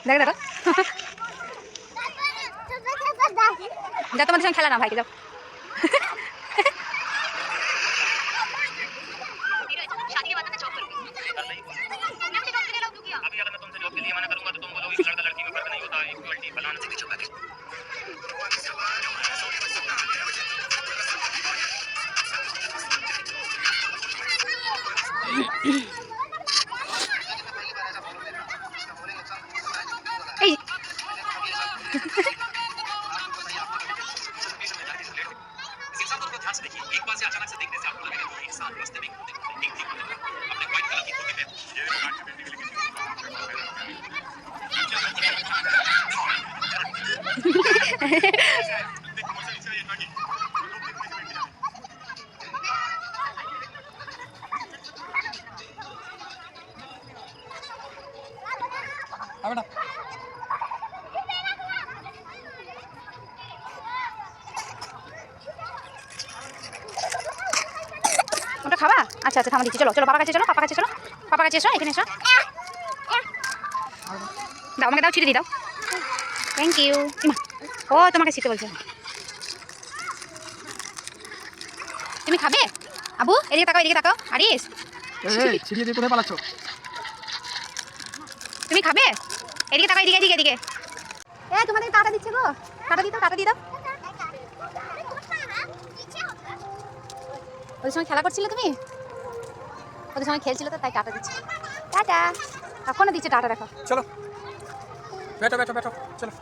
দেখো দেখো যা তোমাদের সঙ্গে খেলা না ভাইকে যাও। এই ওটা খাবা? আচ্ছা আচ্ছা থামা দিচ্ছি, চলো চলো পাপা কাছে চলো, পাপা কাছে চলো, পাপা কাছে এসো, এখানে এসো, দাও আমাকে, দাও ছিটে দিই, দাও। Thank you. ও তোমাকে ছিটতে বলছে। তুমি খাবে আবু? এদিকে তাকাও, এদিকে তাকাও। আরিস ছিড়িয়ে দিয়ে কোথায় পালাচ্ছ? তুমি খাবে? এদিকে তাকাও, এদিকে এদিকে এদিকে। তোমাদের টাটা দিচ্ছে গো, টাটা দিই দাও, টাটা দিয়ে দাও। ওদের সঙ্গে খেলা করছিলে তুমি? ওদের সঙ্গে খেলছিল তো তাই টাটা দিচ্ছে। টাটা এখনো দিচ্ছে টাটা, দেখো। চলো বেটো বেটো বেটো চলো।